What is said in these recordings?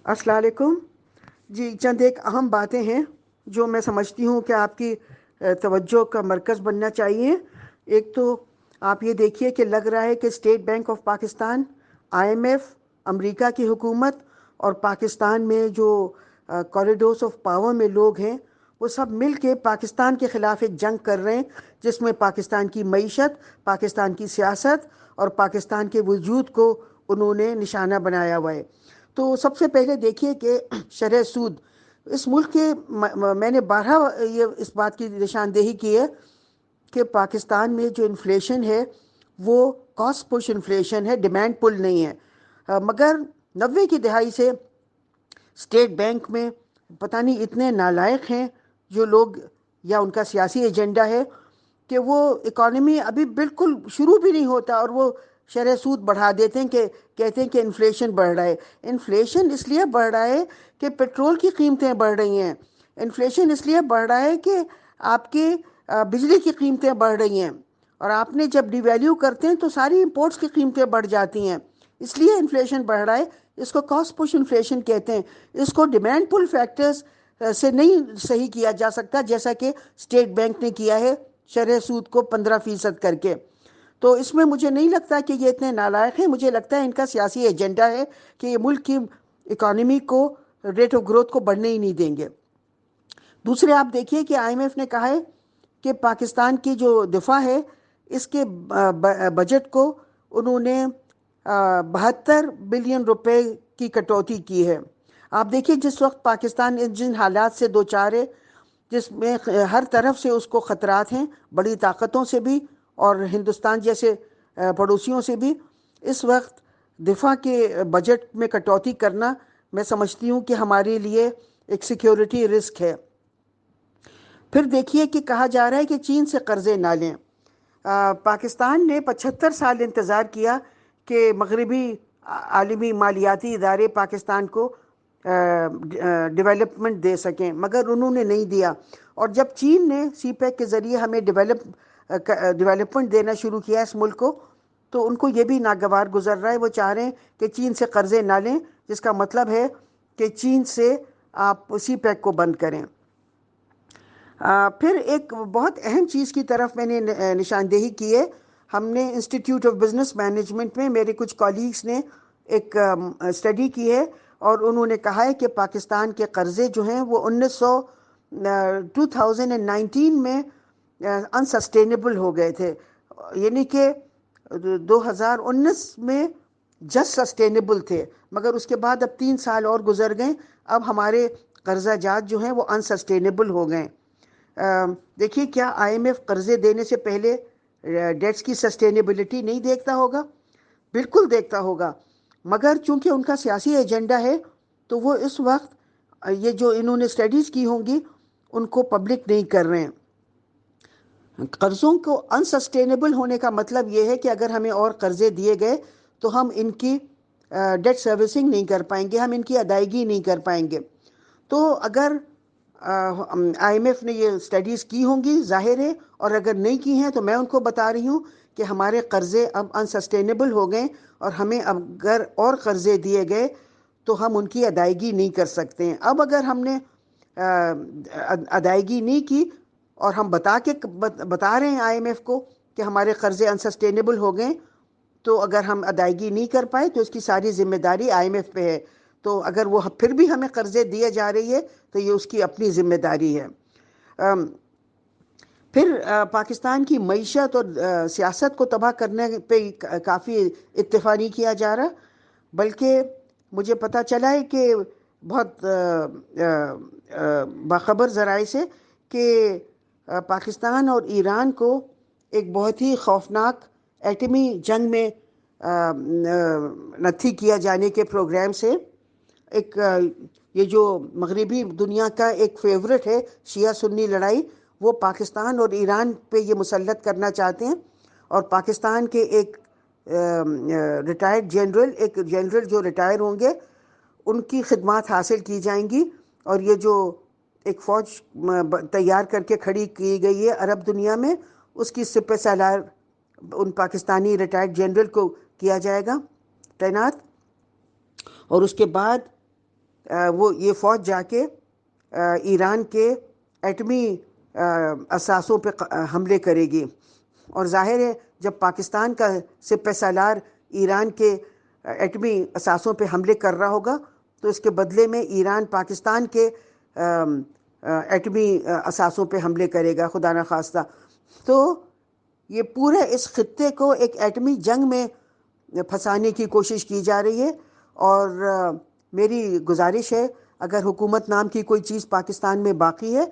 السلام علیکم جی، چند ایک اہم باتیں ہیں جو میں سمجھتی ہوں کہ آپ کی توجہ کا مرکز بننا چاہیے۔ ایک تو آپ یہ دیکھیے کہ لگ رہا ہے کہ State Bank of Pakistan, I M F, امریکہ کی حکومت اور پاکستان میں جو کوریڈورس آف پاور میں لوگ ہیں، وہ سب مل کے پاکستان کے خلاف ایک جنگ کر رہے ہیں، جس میں پاکستان کی معیشت، پاکستان کی سیاست اور پاکستان کے وجود کو انہوں نے نشانہ بنایا ہوا ہے۔ تو سب سے پہلے دیکھیے کہ شرح سود اس ملک کے، میں نے بارہا یہ اس بات کی نشاندہی کی ہے کہ پاکستان میں جو انفلیشن ہے وہ کاسٹ پش انفلیشن ہے، ڈیمانڈ پل نہیں ہے۔ مگر 90 کی دہائی سے اسٹیٹ بینک میں پتہ نہیں اتنے نالائق ہیں جو لوگ، یا ان کا سیاسی ایجنڈا ہے کہ وہ اکانومی ابھی بالکل شروع بھی نہیں ہوتا اور وہ شرح سود بڑھا دیتے ہیں، کہ کہتے ہیں کہ انفلیشن بڑھ رہا ہے۔ انفلیشن اس لیے بڑھ رہا ہے کہ پیٹرول کی قیمتیں بڑھ رہی ہیں، انفلیشن اس لیے بڑھ رہا ہے کہ آپ کی بجلی کی قیمتیں بڑھ رہی ہیں، اور آپ نے جب ڈی ویلیو کرتے ہیں تو ساری امپورٹس کی قیمتیں بڑھ جاتی ہیں، اس لیے انفلیشن بڑھ رہا ہے۔ اس کو کاسٹ پش انفلیشن کہتے ہیں۔ اس کو ڈیمانڈ پل فیکٹرز سے نہیں صحیح کیا جا سکتا، جیسا کہ اسٹیٹ بینک نے کیا ہے شرح سود کو 15% کر کے۔ تو اس میں مجھے نہیں لگتا کہ یہ اتنے نالائق ہیں، مجھے لگتا ہے ان کا سیاسی ایجنڈا ہے کہ یہ ملک کی اکانومی کو، ریٹ آف گروتھ کو بڑھنے ہی نہیں دیں گے۔ دوسرے آپ دیکھیے کہ آئی ایم ایف نے کہا ہے کہ پاکستان کی جو دفاع ہے، اس کے بجٹ کو انہوں نے 72 بلین روپے کی کٹوتی کی ہے۔ آپ دیکھیے جس وقت پاکستان جن حالات سے دوچار ہے، جس میں ہر طرف سے اس کو خطرات ہیں، بڑی طاقتوں سے بھی اور ہندوستان جیسے پڑوسیوں سے بھی، اس وقت دفاع کے بجٹ میں کٹوتی کرنا میں سمجھتی ہوں کہ ہمارے لیے ایک سیکیورٹی رسک ہے۔ پھر دیکھیے کہ کہا جا رہا ہے کہ چین سے قرضے نہ لیں۔ پاکستان نے 75 سال انتظار کیا کہ مغربی عالمی مالیاتی ادارے پاکستان کو ڈیولپمنٹ دے سکیں، مگر انہوں نے نہیں دیا۔ اور جب چین نے سی پیک کے ذریعے ہمیں ڈیولپمنٹ دینا شروع کیا اس ملک کو، تو ان کو یہ بھی ناگوار گزر رہا ہے۔ وہ چاہ رہے ہیں کہ چین سے قرضے نہ لیں، جس کا مطلب ہے کہ چین سے آپ سی پیک کو بند کریں۔ پھر ایک بہت اہم چیز کی طرف میں نے نشاندہی کی ہے۔ ہم نے انسٹیٹیوٹ آف بزنس مینجمنٹ میں میرے کچھ کولیگز نے ایک اسٹڈی کی ہے، اور انہوں نے کہا ہے کہ پاکستان کے قرضے جو ہیں وہ 2019 میں انسسٹینیبل ہو گئے تھے، یعنی کہ 2019 میں جسٹ سسٹینیبل تھے، مگر اس کے بعد اب 3 سال اور گزر گئے، اب ہمارے قرضہ جات جو ہیں وہ انسسٹینیبل ہو گئے۔ دیکھیے کیا آئی ایم ایف قرضے دینے سے پہلے ڈیٹس کی سسٹینیبلٹی نہیں دیکھتا ہوگا؟ بالکل دیکھتا ہوگا، مگر چونکہ ان کا سیاسی ایجنڈا ہے تو وہ اس وقت یہ جو انہوں نے اسٹڈیز کی ہوں گی ان کو پبلک نہیں کر رہے ہیں۔ قرضوں کو انسسٹینیبل ہونے کا مطلب یہ ہے کہ اگر ہمیں اور قرضے دیے گئے تو ہم ان کی ڈیٹ سروسنگ نہیں کر پائیں گے، ہم ان کی ادائیگی نہیں کر پائیں گے۔ تو اگر آئی ایم ایف نے یہ اسٹڈیز کی ہوں گی ظاہر ہے، اور اگر نہیں کی ہیں تو میں ان کو بتا رہی ہوں کہ ہمارے قرضے اب انسسٹینیبل ہو گئے، اور ہمیں اگر اور قرضے دیے گئے تو ہم ان کی ادائیگی نہیں کر سکتے ہیں۔ اب اگر ہم نے ادائیگی نہیں کی اور ہم بتا رہے ہیں آئی ایم ایف کو کہ ہمارے قرضے انسسٹینیبل ہو گئے، تو اگر ہم ادائیگی نہیں کر پائے تو اس کی ساری ذمہ داری آئی ایم ایف پہ ہے۔ تو اگر وہ پھر بھی ہمیں قرضے دیے جا رہی ہے تو یہ اس کی اپنی ذمہ داری ہے۔ پھر پاکستان کی معیشت اور سیاست کو تباہ کرنے پہ کافی اتفاق نہیں کیا جا رہا، بلکہ مجھے پتہ چلا ہے کہ بہت باخبر ذرائع سے کہ پاکستان اور ایران کو ایک بہت ہی خوفناک ایٹمی جنگ میں نتھی کیا جانے کے پروگرام سے، ایک یہ جو مغربی دنیا کا ایک فیورٹ ہے شیعہ سنی لڑائی، وہ پاکستان اور ایران پہ یہ مسلط کرنا چاہتے ہیں۔ اور پاکستان کے ایک ریٹائرڈ جنرل، ایک جنرل جو ریٹائر ہوں گے، ان کی خدمات حاصل کی جائیں گی، اور یہ جو ایک فوج تیار کر کے کھڑی کی گئی ہے عرب دنیا میں، اس کی سپہ سالار ان پاکستانی ریٹائرڈ جنرل کو کیا جائے گا تعینات۔ اور اس کے بعد وہ یہ فوج جا کے ایران کے ایٹمی اثاثوں پہ حملے کرے گی، اور ظاہر ہے جب پاکستان کا سپہ سالار ایران کے ایٹمی اثاثوں پہ حملے کر رہا ہوگا تو اس کے بدلے میں ایران پاکستان کے ایٹمی اثاثوں پہ حملے کرے گا، خدا نخواستہ۔ تو یہ پورے اس خطے کو ایک ایٹمی جنگ میں پھنسانے کی کوشش کی جا رہی ہے، اور میری گزارش ہے اگر حکومت نام کی کوئی چیز پاکستان میں باقی ہے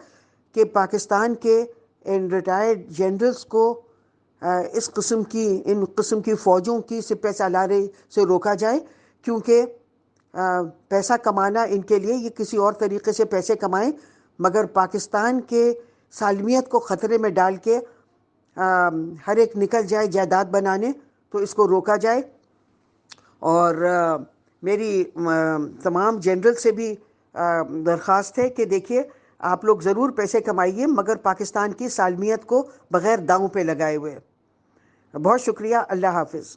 کہ پاکستان کے ان ریٹائرڈ جنرلز کو ان قسم کی فوجوں کی سپہ سالاری سے روکا جائے، کیونکہ پیسہ کمانا ان کے لیے، یہ کسی اور طریقے سے پیسے کمائیں مگر پاکستان کے سالمیت کو خطرے میں ڈال کے ہر ایک نکل جائے جائیداد بنانے، تو اس کو روکا جائے۔ اور میری تمام جنرل سے بھی درخواست ہے کہ دیکھیے آپ لوگ ضرور پیسے کمائیے مگر پاکستان کی سالمیت کو بغیر داؤں پہ لگائے ہوئے۔ بہت شکریہ، اللہ حافظ۔